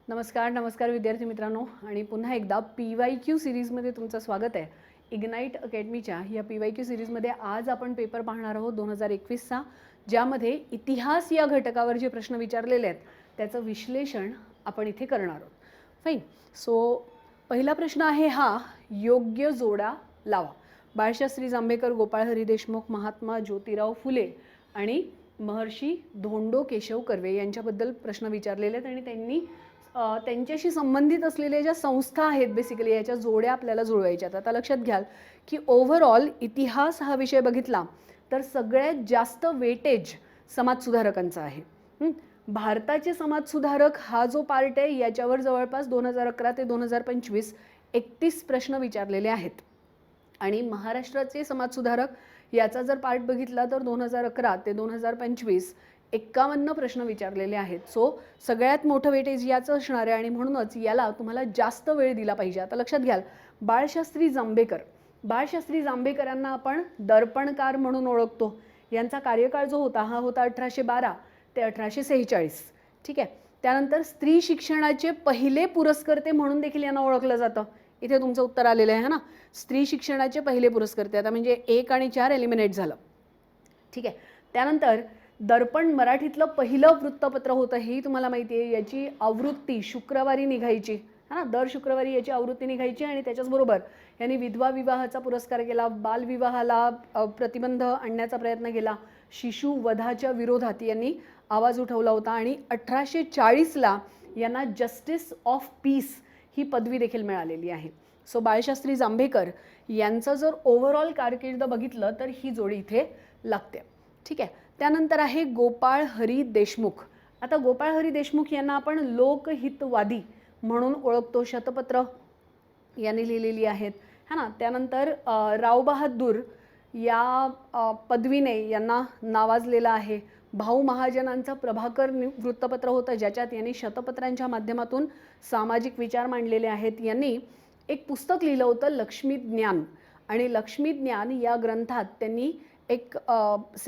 नमस्कार विद्यार्थी मित्रांनो आणि पुन्हा एकदा PYQ सिरीजमध्ये तुमचं स्वागत आहे. इग्नाइट अकॅडमीच्या या PYQ सिरीजमध्ये आज आपण पेपर पाहणार आहोत 2021चा, ज्यामध्ये इतिहास या घटकावर जे प्रश्न विचारलेले आहेत त्याचं विश्लेषण आपण इथे करणार आहोत. फाईन. सो पहिला प्रश्न आहे हा, योग्य जोडा लावा. बाळशास्त्री जांभेकर, गोपाळ हरी देशमुख, महात्मा ज्योतिराव फुले आणि महर्षी धोंडो केशव कर्वे यांच्याबद्दल प्रश्न विचारलेले आहेत आणि त्यांनी त्यांच्याशी संबंधित असलेल्या ज्या संस्था आहेत बेसिकली याच्या जोड्या आपल्याला जुळवायच्यात. आता लक्षात घ्याल की ओव्हरऑल इतिहास हा विषय बघितला तर सगळ्यात जास्त वेटेज समाजसुधारकांचा आहे. भारताचे समाजसुधारक हा जो पार्ट आहे याच्यावर जवळपास 2011 ते 2025 31 प्रश्न विचारलेले आहेत आणि महाराष्ट्राचे समाजसुधारक याचा जर पार्ट बघितला तर 2011 ते 2025 51 प्रश्न विचारलेले आहेत. सो सगळ्यात मोठं वेटेज याचं असणार आहे आणि म्हणूनच याला तुम्हाला जास्त वेळ दिला पाहिजे. आता लक्षात घ्याल बाळशास्त्री जांभेकरांना आपण दर्पणकार म्हणून ओळखतो. यांचा कार्यकाळ जो होता हा होता 1812 ते 1846. ठीक आहे. त्यानंतर स्त्री शिक्षणाचे पहिले पुरस्कर्ते म्हणून देखील यांना ओळखलं जातं. इथे तुमचं उत्तर आलेलं आहे ना, स्त्री शिक्षणाचे पहिले पुरस्कर्ते. आता म्हणजे 1 आणि 4 एलिमिनेट झालं. ठीक आहे. त्यानंतर दर्पण मराठीतलं पहिलं वृत्तपत्र होतं हेही तुम्हाला माहिती आहे. याची आवृत्ती शुक्रवारी निघायची है ना, दर शुक्रवारी याची आवृत्ती निघायची आणि त्याच्याचबरोबर यांनी विधवा विवाहाचा पुरस्कार केला, बालविवाहाला प्रतिबंध आणण्याचा प्रयत्न केला, शिशुवधाच्या विरोधात यांनी आवाज उठवला होता आणि 1840ला यांना जस्टिस ऑफ पीस ही पदवी देखील मिळालेली आहे. सो बाळशास्त्री जांभेकर यांचं जर ओव्हरऑल कारकीर्द बघितलं तर ही जोडी इथे लागते. ठीक आहे. त्यानंतर आहे गोपाळ हरी देशमुख. आता गोपाळ हरी देशमुख यांना आपण लोकहितवादी म्हणून ओळखतो. शतपत्र यांनी लिहिलेली आहेत है ना. त्यानंतर राव बहादूर या पदवीने यांना नावाजलेलं आहे. भाऊ महाजनांचं प्रभाकर वृत्तपत्र होतं ज्याच्यात यांनी शतपत्रांच्या माध्यमातून सामाजिक विचार मांडलेले आहेत. यांनी एक पुस्तक लिहिलं होतं लक्ष्मी ज्ञान आणि लक्ष्मी ज्ञान या ग्रंथात त्यांनी एक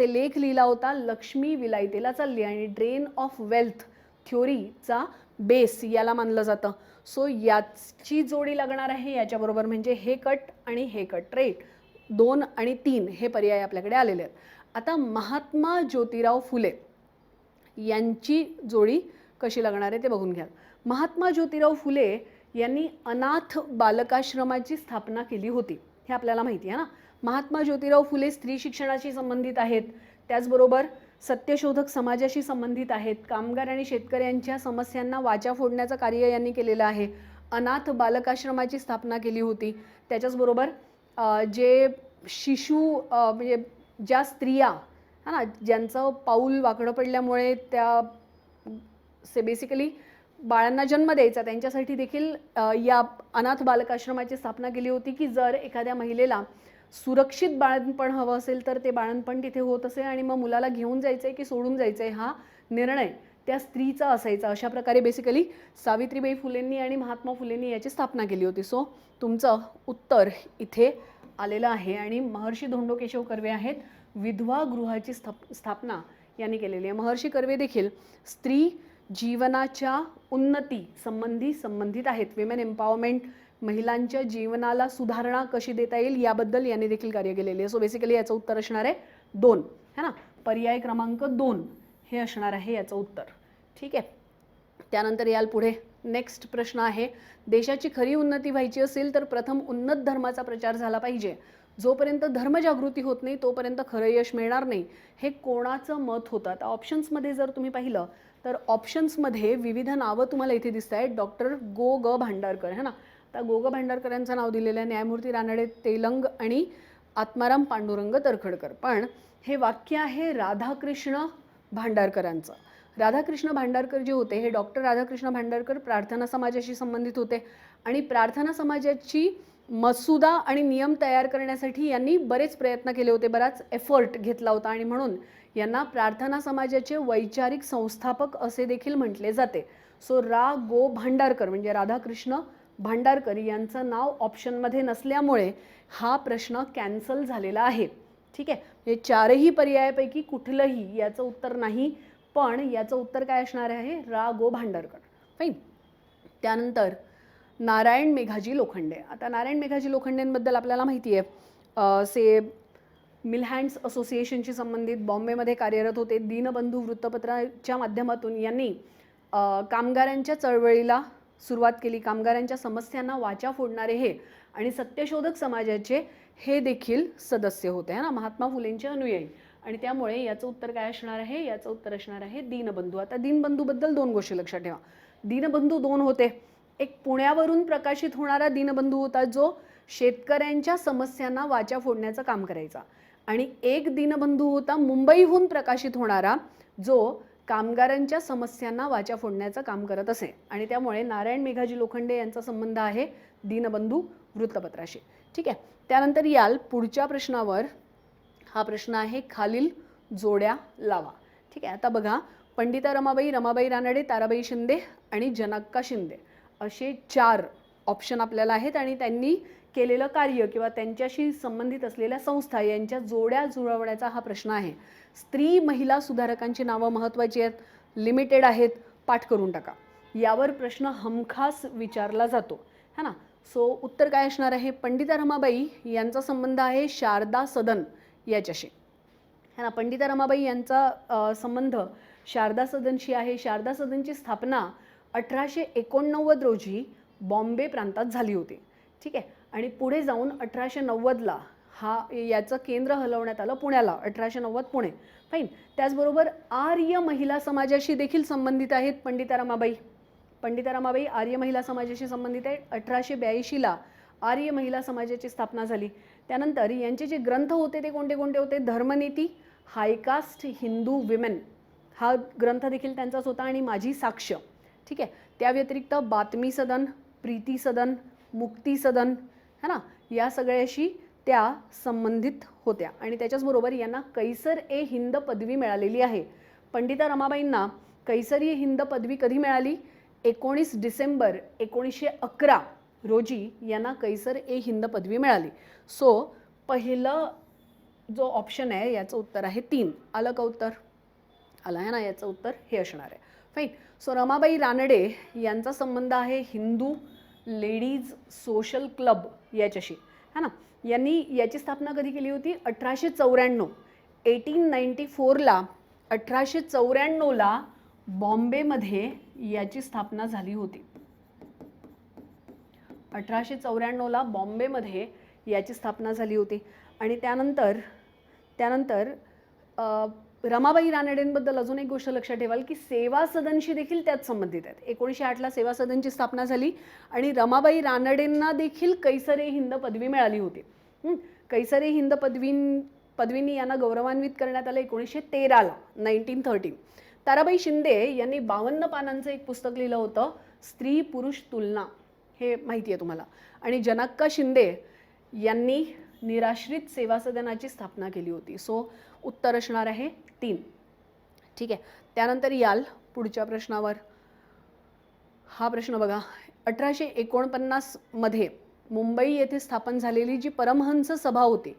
लेख लिहिला होता लक्ष्मी विलायतेला चालली आणि ड्रेन ऑफ वेल्थ थ्योरीचा बेस याला मानलं जातं. सो याची जोडी लागणार आहे याच्याबरोबर, म्हणजे हे कट आणि हे कट राईट. 2 आणि 3 हे पर्याय आपल्याकडे आलेले आहेत. आता महात्मा ज्योतिराव फुले यांची जोडी कशी लागणार आहे ते बघून घ्या. महात्मा ज्योतिराव फुले यांनी अनाथ बालकाश्रमाची स्थापना केली होती हे आपल्याला माहिती आहे ना. महात्मा ज्योतिराव फुले स्त्री शिक्षणाशी संबंधित आहेत, त्याचबरोबर सत्यशोधक समाजाशी संबंधित आहेत, कामगार आणि शेतकऱ्यांच्या समस्यांना वाचा फोडण्याचं कार्य यांनी केलेलं आहे, अनाथ बालकाश्रमाची स्थापना केली होती. त्याच्याचबरोबर जे शिशु म्हणजे ज्या स्त्रिया हा ना ज्यांचं पाऊल वाकडं पडल्यामुळे त्या बेसिकली बाळांना जन्म द्यायचा त्यांच्यासाठी देखील या अनाथ बालकाश्रमाची स्थापना केली होती की जर एखाद्या महिलेला सुरक्षित बाळंतपण हवं असेल तर ते बाळंतपण तिथे होत असे आणि मग मुलाला घेऊन जायचं आहे की सोडून जायचं आहे हा निर्णय त्या स्त्रीचा असायचा. अशा प्रकारे बेसिकली सावित्रीबाई फुलेंनी आणि महात्मा फुलेंनी याची स्थापना केली होती. सो तुमचं उत्तर इथे आलेलं आहे आणि महर्षी धोंडो केशव कर्वे आहेत विधवा गृहाची स्थापना यांनी केलेली आहे. महर्षी कर्वे देखील स्त्री जीवनाच्या उन्नती संबंधित आहेत. विमेन एम्पॉवरमेंट, महिलांच्या जीवनाला सुधारणा कशी देता येईल याबद्दल यांनी देखील कार्य केलेले आहे. सो बेसिकली याचं उत्तर असणार आहे 2 है ना, पर्याय क्रमांक 2 हे असणार आहे याचं उत्तर. ठीक आहे. त्यानंतर याल पुढे नेक्स्ट प्रश्न आहे, देशाची खरी उन्नती व्हायची असेल तर प्रथम उन्नत धर्माचा प्रचार झाला पाहिजे. जोपर्यंत धर्मजागृती होत नाही तोपर्यंत खरं यश मिळणार नाही. हे कोणाचं मत होतं? आता ऑप्शन्समध्ये जर तुम्ही पाहिलं तर ऑप्शन्समध्ये विविध नावं तुम्हाला इथे दिसत आहेत. डॉक्टर ग भांडारकर है ना. आता ग भांडारकरांचं नाव दिलेलं आहे, न्यायमूर्ती रानडे तेलंग आणि आत्माराम पांडुरंग तरखडकर. पण हे वाक्य आहे राधाकृष्ण भांडारकरांचं. राधाकृष्ण भांडारकर जे होते हे डॉक्टर राधाकृष्ण भांडारकर प्रार्थना समाजाशी संबंधित होते आणि प्रार्थना समाजाची मसुदा आणि नियम तयार करण्यासाठी यांनी बरेच प्रयत्न केले होते, बराच एफर्ट घेतला होता आणि म्हणून यांना प्रार्थना समाजाचे वैचारिक संस्थापक असे देखील म्हटले जाते. सो गो भांडारकर म्हणजे राधाकृष्ण भांडारकर यांचं नाव ऑप्शनमध्ये नसल्यामुळे हा प्रश्न कॅन्सल झालेला आहे. ठीक आहे. हे 4ही पर्यायापैकी कुठलंही याचं उत्तर नाही, पण याचं उत्तर काय असणार आहे? गो भांडारकर. फाईन. त्यानंतर नारायण मेघाजी लोखंडे. आता नारायण मेघाजी लोखंडेंबद्दल आपल्याला माहिती आहे, से मिल हँड्स असोसिएशनशी संबंधित बॉम्बेमध्ये कार्यरत होते. दीनबंधू वृत्तपत्राच्या माध्यमातून यांनी कामगारांच्या चळवळीला सुरुवात केली. कामगारांच्या समस्यांना वाचा फोडणारे हे आणि सत्यशोधक समाजाचे हे देखील सदस्य होते, है ना, महात्मा फुलेंचे अनुयायी. आणि त्यामुळे याचं उत्तर काय असणार आहे? याचं उत्तर असणार आहे दीनबंधू. आता दीनबंधूबद्दल 2 गोष्टी लक्षात ठेवा. दीनबंधू 2 होते. एक पुण्यावरून प्रकाशित होणारा दीनबंधू होता, जो शेतकऱ्यांच्या समस्यांना वाचा फोडण्याचं काम करायचा. आणि एक दीनबंधू होता मुंबईहून प्रकाशित होणारा, जो कामगारांच्या समस्यांना वाचा फोडण्याचं काम करत असे. आणि त्यामुळे नारायण मेघाजी लोखंडे यांचा संबंध आहे दीनबंधू वृत्तपत्राशी. ठीक आहे. त्यानंतर याल पुढच्या प्रश्नावर. हा प्रश्न आहे खालील जोड्या लावा. ठीक आहे. आता बघा, पंडिता रमाबाई, रमाबाई रानडे, ताराबाई शिंदे आणि जनक्का शिंदे असे 4 ऑप्शन आपल्याला आहेत. आणि त्यांनी केलेलं कार्य किंवा त्यांच्याशी संबंधित असलेल्या संस्था यांच्या जोड्या जुळवण्याचा हा प्रश्न आहे. स्त्री महिला सुधारकांची नावं महत्त्वाची आहेत, लिमिटेड आहेत, पाठ करून टाका. यावर प्रश्न हमखास विचारला जातो, है ना. सो उत्तर काय असणार आहे? पंडिता रमाबाई यांचा संबंध आहे शारदा सदन याच्याशी, है ना. पंडिता रमाबाई यांचा संबंध शारदा सदनशी आहे. शारदा सदनची स्थापना 1889 रोजी बॉम्बे प्रांतात झाली होती. ठीक आहे. आणि पुढे जाऊन 1890ला याचं केंद्र हलवण्यात आलं पुण्याला. 1890 पुणे. फाईन. त्याचबरोबर आर्य महिला समाजाशी देखील संबंधित आहेत पंडिता रमाबाई. पंडिता रमाबाई आर्य महिला समाजाशी संबंधित आहे. 1882ला आर्य महिला समाजाची स्थापना झाली. त्यानंतर यांचे जे ग्रंथ होते ते कोणते कोणते होते? धर्मनीती, हायकास्ट हिंदू विमेन हा ग्रंथ देखील त्यांचाच होता, आणि माझी साक्ष. ठीक आहे. त्या व्यतिरिक्त बातमी सदन, प्रीती सदन, मुक्ती सदन, है ना, या सगळ्याशी त्या संबंधित होत्या. आणि त्याच्याचबरोबर यांना कैसर ए हिंद पदवी मिळालेली आहे. पंडिता रमाबाईंना कैसर ए हिंद पदवी कधी मिळाली? 19 डिसेंबर 1911 रोजी यांना कैसर ए हिंद पदवी मिळाली. सो पहिलं जो ऑप्शन आहे याचं उत्तर आहे 3. आलं का उत्तर? आलं आहे ना. याचं उत्तर हे असणार आहे. फाईन. सो रमाबाई रानडे यांचा संबंध आहे हिंदू लेडीज सोशल क्लब याच्याशी, है ना. यांनी याची स्थापना कधी केली होती? 1894. 1894ला 1894ला बॉम्बेमध्ये याची स्थापना झाली होती. 1894ला बॉम्बेमध्ये याची स्थापना झाली होती. आणि त्यानंतर रमाबाई रानडेंबद्दल अजून एक गोष्ट लक्षात ठेवाल की सेवा सदनशी देखील त्यात संबंधित आहेत. 1908ला सेवा सदनची स्थापना झाली आणि रमाबाई रानडेंना देखील कैसर ए हिंद पदवी मिळाली होती. कैसर ए हिंद पदवींनी यांना गौरवान्वित करण्यात आलं 1913ला, 1913. ताराबाई शिंदे यांनी 52 पानांचं एक पुस्तक लिहिलं होतं, स्त्री पुरुष तुलना, हे माहिती आहे तुम्हाला. आणि जनक्का शिंदे यांनी निराश्रित सेवा सदनाची स्थापना केली होती. सो उत्तर असणार आहे 3. ठीक आहे. त्यानंतर याल पुढच्या प्रश्नावर. हा प्रश्न बघा. 1849 मध्ये मुंबई येथे स्थापन झालेली जी परमहंस सभा होती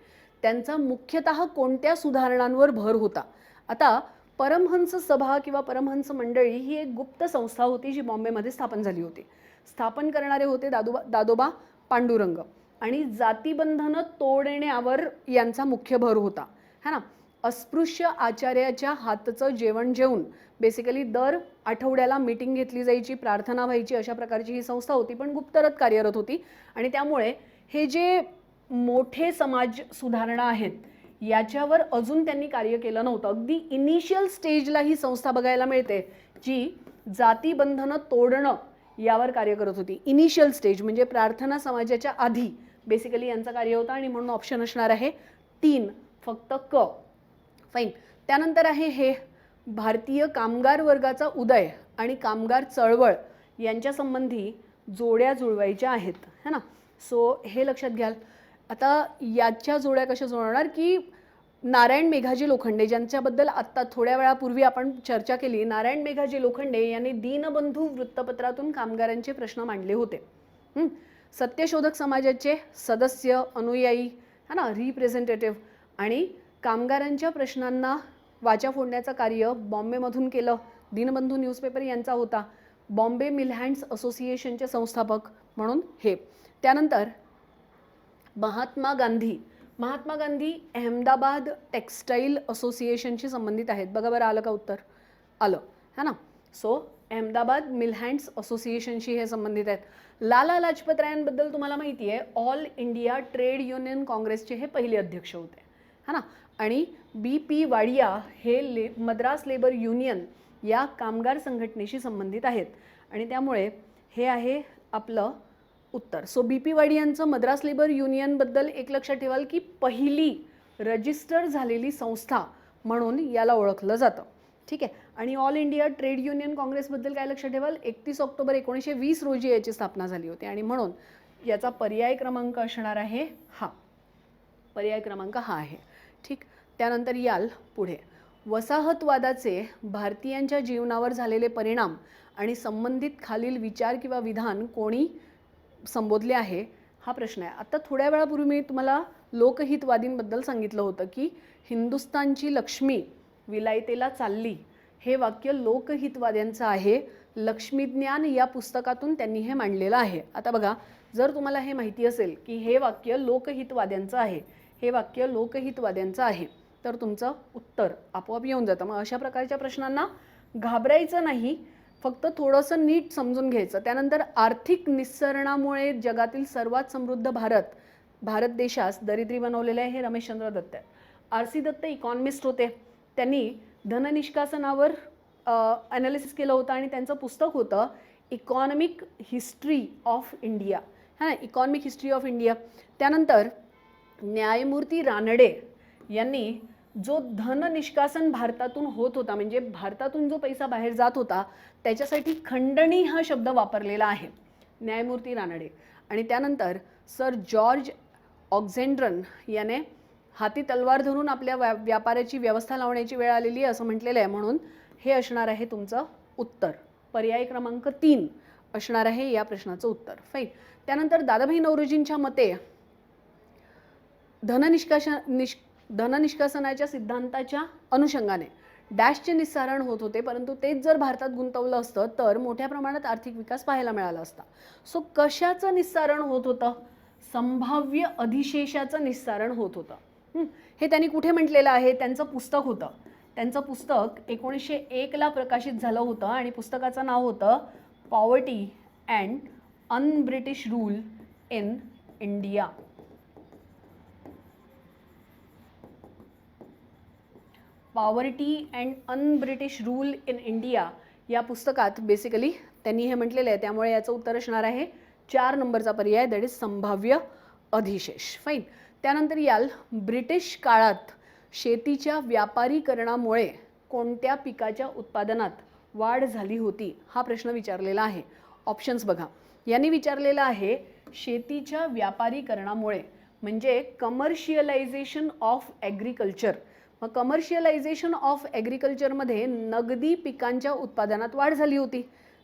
त्यांचा मुख्यतः कोणत्या सुधारणांवर भर होता? आता परमहंस सभा किंवा परमहंस मंडळी ही एक गुप्त संस्था होती जी बॉम्बेमध्ये स्थापन झाली होती. स्थापन करणारे होते दादोबा पांडुरंग. आणि जातीबंधनं तोडण्यावर यांचा मुख्य भर होता, है ना. अस्पृश्य आचार्याच्या हातचं जेवण जेवून बेसिकली दर आठवड्याला मीटिंग घेतली जायची, प्रार्थना व्हायची, अशा प्रकारची ही संस्था होती, पण गुप्तरत कार्यरत होती. आणि त्यामुळे हे जे मोठे समाज सुधारणा आहेत याच्यावर अजून त्यांनी कार्य केलं नव्हतं. अगदी इनिशियल स्टेजला ही संस्था बघायला मिळते जी जातीबंधनं तोडणं यावर कार्य करत होती. इनिशियल स्टेज म्हणजे प्रार्थना समाजाच्या आधी बेसिकली यांचं कार्य होतं. आणि म्हणून ऑप्शन असणार आहे 3, फक्त क. फाईन. त्यानंतर आहे हे भारतीय कामगार वर्गाचा उदय आणि कामगार चळवळ यांच्या संबंधी जोड्या जुळवायच्या आहेत, है ना. सो हे लक्षात घ्याल. आता याच्या जोड्या कशा जुळवणार की नारायण मेघाजी लोखंडे ज्यांच्याबद्दल आत्ता थोड्या वेळापूर्वी आपण चर्चा केली. नारायण मेघाजी लोखंडे यांनी दीनबंधू वृत्तपत्रातून कामगारांचे प्रश्न मांडले होते. सत्यशोधक समाजाचे सदस्य, अनुयायी, है ना, रिप्रेझेंटेटिव्ह, आणि कामगारांच्या प्रश्नांना वाचा फोडण्याचं कार्य बॉम्बेमधून केलं. दीनबंधू न्यूजपेपर यांचा होता. बॉम्बे मिल हँड्स असोसिएशनचे संस्थापक म्हणून हे. त्यानंतर महात्मा गांधी अहमदाबाद टेक्स्टाईल असोसिएशनशी संबंधित आहेत. बघा बरं आलं का उत्तर? आलं है ना. सो अहमदाबाद मिल हँड्स असोसिएशनशी हे संबंधित आहेत. लाला लाजपत रायांबद्दल तुम्हाला माहिती आहे, ऑल इंडिया ट्रेड युनियन काँग्रेसचे हे पहिले अध्यक्ष होते है ना. आणि BP वाडिया हे मद्रास लेबर युनियन या कामगार संघटनेशी संबंधित आहेत आणि त्यामुळे हे आहे आपलं उत्तर. सो BP वाडियांचं मद्रास लेबर युनियनबद्दल एक लक्षात ठेवाल की पहिली रजिस्टर झालेली संस्था म्हणून याला ओळखलं जातं. ठीक आहे. आणि ऑल इंडिया ट्रेड युनियन काँग्रेसबद्दल काय लक्षात ठेवाल, 31 ऑक्टोबर 1920 रोजी याची स्थापना झाली होती आणि म्हणून याचा पर्याय क्रमांक असणार आहे हा. पर्याय क्रमांक हा आहे. ठीक. त्यानंतर याल पुढे, वसाहतवादाचे भारतीयांच्या जीवनावर झालेले परिणाम आणि संबंधित खालील विचार किंवा विधान कोणी संबोधले आहे हा प्रश्न आहे. आता थोड्या वेळापूर्वी मी तुम्हाला लोकहितवादींबद्दल सांगितलं होतं की हिंदुस्थानची लक्ष्मी विलायतेला चालली, हे वाक्य लोकहितवाद्यांचं आहे. लक्ष्मीज्ञान या पुस्तकातून त्यांनी हे मांडलेलं आहे. आता बघा, जर तुम्हाला हे माहिती असेल की हे वाक्य लोकहितवाद्यांचं आहे, हे वाक्य लोकहितवाद्यांचं आहे, तर तुमचं उत्तर आपोआप येऊन जातं. मग अशा प्रकारच्या प्रश्नांना घाबरायचं नाही, फक्त थोडंसं नीट समजून घ्यायचं. त्यानंतर आर्थिक निस्सरणामुळे जगातील सर्वात समृद्ध भारत देशास दरिद्री बनवलेले आहे, हे रमेशचंद्र दत्त आहेत. RC दत्त इकॉनॉमिस्ट होते. त्यांनी धननिष्कासनावर ॲनालिसिस केलं होतं आणि त्यांचं पुस्तक होतं इकॉनॉमिक हिस्ट्री ऑफ इंडिया, हां, इकॉनॉमिक हिस्ट्री ऑफ इंडिया. त्यानंतर न्यायमूर्ती रानडे यांनी जो धननिष्कासन भारतातून होत होता, म्हणजे भारतातून जो पैसा बाहेर जात होता, त्याच्यासाठी खंडणी हा शब्द वापरलेला आहे, न्यायमूर्ती रानडे. आणि त्यानंतर सर जॉर्ज ऑक्झेंड्रन याने हाती तलवार धरून आपल्या व्यापाराची व्यवस्था लावण्याची वेळ आलेली आहे असं म्हटलेलं आहे, म्हणून हे असणार आहे तुमचं उत्तर. पर्याय क्रमांक 3 असणार आहे या प्रश्नाचं उत्तर. फाईन. त्यानंतर दादाभाई नौरोजींच्या मते धननिष्कासनाच्या सिद्धांताच्या अनुषंगाने डॅशचे निस्सारण होत होते, परंतु तेच जर भारतात गुंतवलं असतं तर मोठ्या प्रमाणात आर्थिक विकास पाहायला मिळाला असता. सो कशाचं निस्सारण होत होतं? संभाव्य अधिशेषाचं निस्सारण होत होतं. हे त्यांनी कुठे म्हटलेलं आहे? त्यांचं पुस्तक होतं. त्यांचं पुस्तक 1901ला प्रकाशित झालं होतं आणि पुस्तकाचं नाव होतं poverty and un-British rule in India. Poverty and un-British rule in India या पुस्तकात बेसिकली त्यांनी हे म्हटलेलं आहे. त्यामुळे याचं उत्तर असणार आहे 4 नंबरचा पर्याय, दॅट इज संभाव्य अधिशेष. फाईन. त्यानंतर याल ब्रिटिश काळात शेतीच्या व्यापारीकरणामुळे कोणत्या पिकाच्या उत्पादनात वाढ झाली होती हा प्रश्न विचारलेला आहे. ऑप्शन्स बघा. यांनी विचारलेलं आहे शेतीच्या व्यापारीकरणामुळे म्हणजे कमर्शियलायझेशन ऑफ ॲग्रिकल्चर. मग कमर्शियलायझेशन ऑफ ॲग्रिकल्चरमध्ये नगदी पिकांच्या उत्पादनात वाढ झाली होती.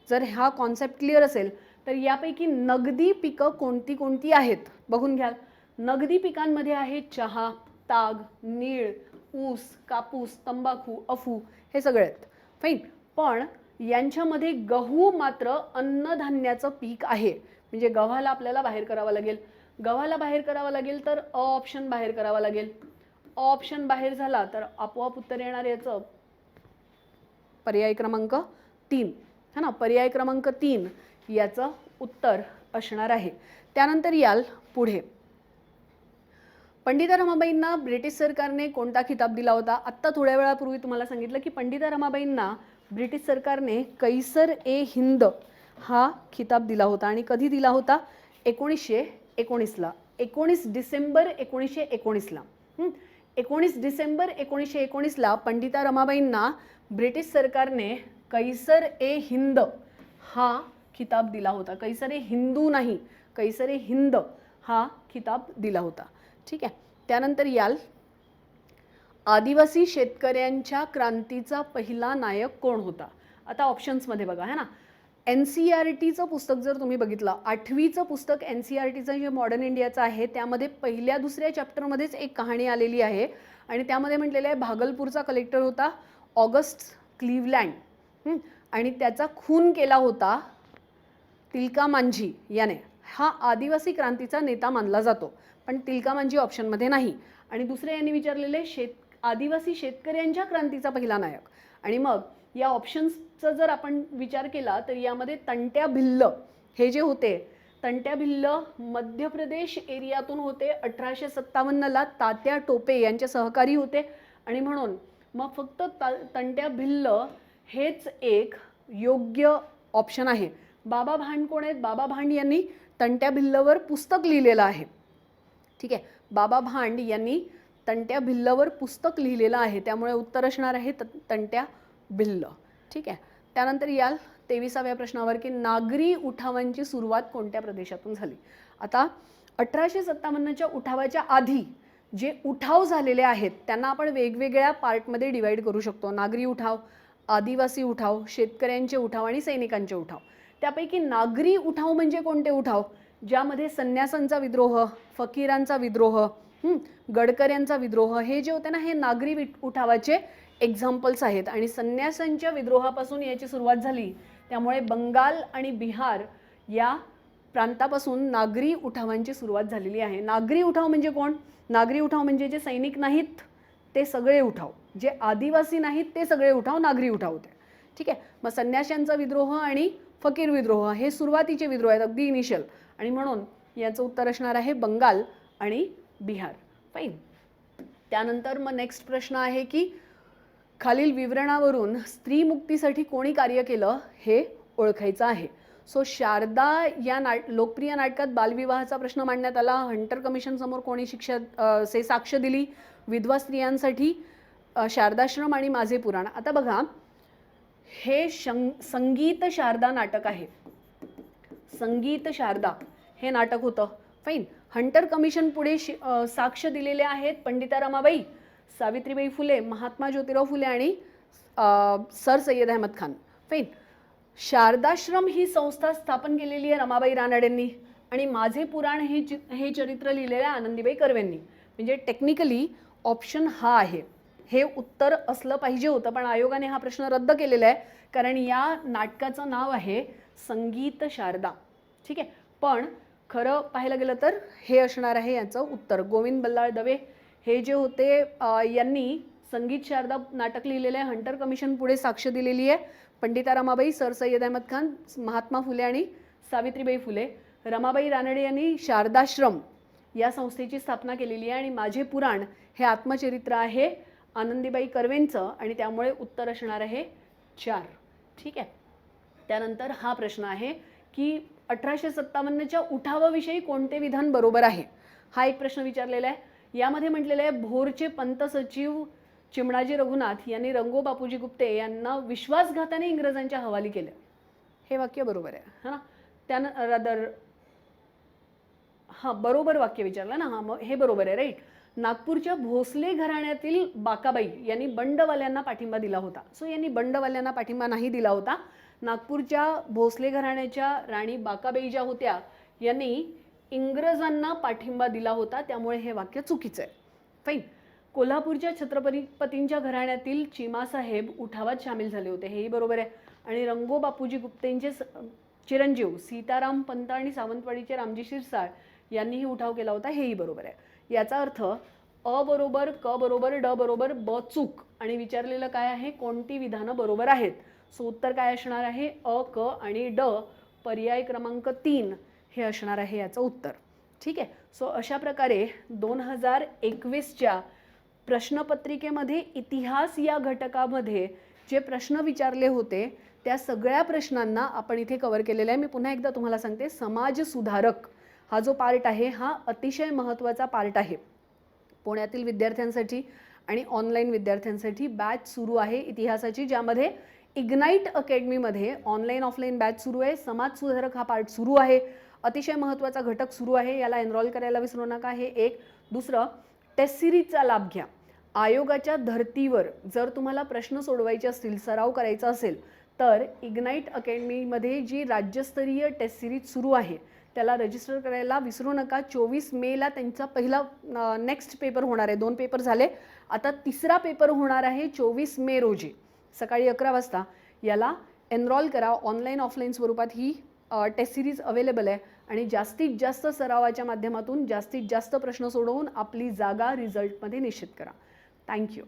जर हा कॉन्सेप्ट क्लिअर असेल तर यापैकी नगदी पिकं कोणती कोणती आहेत बघून घ्याल. नगदी पिकांमध्ये आहे चहा, ताग, नीळ, ऊस, कापूस, तंबाखू, अफू, हे सगळे आहेत. फाईन. पण यांच्यामध्ये गहू मात्र अन्नधान्याचं पीक आहे, म्हणजे गव्हाला आपल्याला बाहेर करावं लागेल. गव्हाला बाहेर करावं लागेल तर अ ऑप्शन बाहेर करावा लागेल. अ ऑप्शन बाहेर झाला तर आपोआप उत्तर येणार याचं पर्याय क्रमांक 3, है ना. पर्याय क्रमांक 3 याचं उत्तर असणार आहे. त्यानंतर याल पुढे, पंडिता रमाबाईंना ब्रिटिश सरकारने कोणता खिताब दिला होता? आत्ता थोड्या वेळापूर्वी तुम्हाला सांगितलं की पंडिता रमाबाईंना ब्रिटिश सरकारने कैसर ए हिंद हा खिताब दिला होता. आणि कधी दिला होता? 1919ला. 19 डिसेंबर 1919ला. 19 डिसेंबर 1919ला पंडिता रमाबाईंना ब्रिटिश सरकारने कैसर ए हिंद हा खिताब दिला होता. कैसर ए हिंदू नाही, कैसर ए हिंद हा खिताब दिला होता. ठीक आहे. त्यानंतर याल आदिवासी शेतकऱ्यांच्या क्रांतीचा पहिला नायक कोण होता? आता ऑप्शन्समध्ये बघा, है ना. NCERTचं पुस्तक जर तुम्ही बघितलं, 8वीचं पुस्तक NCERTचं जे मॉडर्न इंडियाचं आहे त्यामध्ये पहिल्या दुसऱ्या चॅप्टरमध्येच एक कहाणी आलेली आहे आणि त्यामध्ये म्हटलेलं आहे भागलपूरचा कलेक्टर होता ऑगस्ट क्लीवलँड. आणि त्याचा खून केला होता तिलका मांझी याने. हा आदिवासी क्रांतीचा नेता मानला जातो, पण तिलका मांझी ऑप्शनमध्ये नाही. आणि दुसरे यांनी विचारलेले आदिवासी शेतकऱ्यांच्या क्रांतीचा पहिला नायक. आणि मग या ऑप्शन्सचा जर आपण विचार केला तर यामध्ये तंट्या भिल्ल हे जे होते, तंट्या भिल्ल मध्य प्रदेश एरियातून होते. 1857ला तात्या टोपे यांचे सहकारी होते. आणि म्हणून मग फक्त तंट्या भिल्ल हेच एक योग्य ऑप्शन आहे. बाबा भांड कोण आहेत? बाबा भांड यांनी तंट्या भिल्लवर पुस्तक लिहिलेलं आहे. ठीक आहे, बाबा भांड यांनी तंट्या भिल्लवर पुस्तक लिहिलेलं आहे, त्यामुळे उत्तर असणार आहे तंट्या भिल्ल. ठीक आहे, त्यानंतर याल 23व्या प्रश्नावर की नागरी उठावांची सुरुवात कोणत्या प्रदेशातून झाली. आता 1857च्या उठावाच्या आधी जे उठाव झालेले आहेत त्यांना आपण वेगवेगळ्या पार्टमध्ये डिवाइड करू शकतो. नागरी उठाव, आदिवासी उठाव, शेतकऱ्यांचे उठाव आणि सैनिकांचे उठाव. त्यापैकी नागरी उठाव म्हणजे कोणते उठाव? ज्यामध्ये संन्यासांचा विद्रोह, फकीरांचा विद्रोह, गडकऱ्यांचा विद्रोह हे जे होते ना, हे नागरी उठावाचे एक्झाम्पल्स आहेत. आणि संन्यासांच्या विद्रोहापासून याची सुरुवात झाली, त्यामुळे बंगाल आणि बिहार या प्रांतापासून नागरी उठावांची सुरुवात झालेली आहे. नागरी उठाव म्हणजे कोण? नागरी उठाव म्हणजे जे सैनिक नाहीत ते सगळे उठाव, जे आदिवासी नाहीत ते सगळे उठाव नागरी उठाव होते. ठीक आहे, मग संन्याशांचा विद्रोह आणि फकीर विद्रोह हे सुरुवातीचे विद्रोह आहेत, अगदी इनिशियल. आणि म्हणून याचं उत्तर असणार आहे बंगाल आणि बिहार. फाईन. त्यानंतर मग नेक्स्ट प्रश्न आहे की खालील विवरणावरून स्त्री मुक्तीसाठी कोणी कार्य केलं हे ओळखायचं आहे. सो शारदा या लोकप्रिय नाटकात बालविवाहाचा प्रश्न मांडण्यात आला. हंटर कमिशन समोर कोणी साक्ष दिली? विधवा स्त्रियांसाठी शारदाश्रम आणि माझे पुराण. आता बघा, हे संगीत शारदा नाटक आहे. संगीत शारदा हे नाटक होतं. फाईन. हंटर कमिशन पुढे साक्ष दिलेले आहेत पंडिता रमाबाई, सावित्रीबाई फुले, महात्मा ज्योतिराव फुले आणि सर सय्यद अहमद खान. फाईन. शारदाश्रम ही संस्था स्थापन केलेली आहे रमाबाई रानडेंनी आणि माझे पुराण हे चरित्र लिहिलेलं आहे आनंदीबाई कर्वेंनी. म्हणजे टेक्निकली ऑप्शन हा आहे, हे उत्तर असलं पाहिजे होतं, पण आयोगाने हा प्रश्न रद्द केलेला आहे कारण या नाटकाचं नाव आहे संगीत शारदा. ठीक आहे, पण खरं पाहायला गेलं तर हे असणार आहे याचं उत्तर. गोविंद बल्लाळ दवे हे जे होते यांनी संगीत शारदा नाटक लिहिलेलं आहे. हंटर कमिशन पुढे साक्ष दिलेली आहे पंडिता रमाबाई, सर सय्यद अहमद खान, महात्मा फुले आणि सावित्रीबाई फुले. रमाबाई रानडे यांनी शारदाश्रम या संस्थेची स्थापना केलेली आहे आणि माझे पुराण हे आत्मचरित्र आहे आनंदीबाई कर्वेंचं आणि त्यामुळे उत्तर असणार आहे 4. ठीक आहे, त्यानंतर हा प्रश्न आहे की 1857च्या उठावाविषयी कोणते विधान बरोबर आहे. हा एक प्रश्न विचारलेला आहे. यामध्ये म्हटलेलं आहे भोरचे पंत सचिव चिमणाजी रघुनाथ यांनी रंगो बापूजी गुप्ते यांना विश्वासघाताने इंग्रजांच्या हवाली केले. हे वाक्य बरोबर आहे है ना. त्यानंतर हां, बरोबर वाक्य विचारलं ना. हां, मग हे बरोबर आहे, राईट. नागपूरच्या भोसले घराण्यातील बाकाबाई यांनी बंडवाल्यांना पाठिंबा दिला होता. सो यांनी बंडवाल्यांना पाठिंबा नाही दिला होता. नागपूरच्या भोसले घराण्याच्या राणी बाकाबाई ज्या होत्या यांनी इंग्रजांना पाठिंबा दिला होता, त्यामुळे हे वाक्य चुकीचं आहे. फाईन. कोल्हापूरच्या छत्रपतींच्या घराण्यातील चिमासाहेब उठावात सामील झाले होते, हेही बरोबर आहे. आणि रंगो बापूजी गुप्तेंचे चिरंजीव सीताराम पंत आणि सावंतवाडीचे रामजी शिरसाळ यांनीही उठाव केला होता, हेही बरोबर आहे. याचा अर्थ अ बरोबर, क बरोबर, ड बरोबर, ब चूक. आणि विचारलेलं काय आहे, कोणती विधानं बरोबर आहेत. सो उत्तर काय असणार आहे, अ, क आणि ड, पर्याय क्रमांक 3 हे असणार आहे याचं उत्तर. ठीक आहे. सो अशा प्रकारे 2021च्या प्रश्नपत्रिकेमध्ये इतिहास या घटकामध्ये जे प्रश्न विचारले होते त्या सगळ्या प्रश्नांना आपण इथे कव्हर केलेलं आहे. मी पुन्हा एकदा तुम्हाला सांगते, समाज सुधारक हा जो पार्ट आहे हा अतिशय महत्त्वाचा पार्ट आहे. पुण्यातील विद्यार्थ्यांसाठी आणि ऑनलाईन विद्यार्थ्यांसाठी बॅच सुरू आहे इतिहासाची, ज्यामध्ये इग्नाईट अकॅडमीमध्ये ऑनलाईन ऑफलाईन बॅच सुरू आहे. समाज सुधारक हा पार्ट सुरू आहे, अतिशय महत्त्वाचा घटक सुरू आहे, याला एनरोल करायला विसरू नका. हे एक. दुसरं, टेस्ट सिरीजचा लाभ घ्या. आयोगाच्या धर्तीवर जर तुम्हाला प्रश्न सोडवायचे असतील, सराव करायचा असेल तर इग्नाईट अकॅडमीमध्ये जी राज्यस्तरीय टेस्ट सिरीज सुरू आहे त्याला रजिस्टर करायला विसरू नका. 24 मेला त्यांचा पहिला नेक्स्ट पेपर होणार आहे. 2 पेपर झाले, आता 3रा पेपर होणार आहे 24 मे रोजी सकाळी 11 वाजता. याला एनरॉल करा. ऑनलाईन ऑफलाईन स्वरूपात ही टेस्ट सिरीज अवेलेबल आहे आणि जास्तीत जास्त सरावाच्या माध्यमातून जास्तीत जास्त प्रश्न सोडवून आपली जागा रिझल्टमध्ये निश्चित करा. थँक्यू.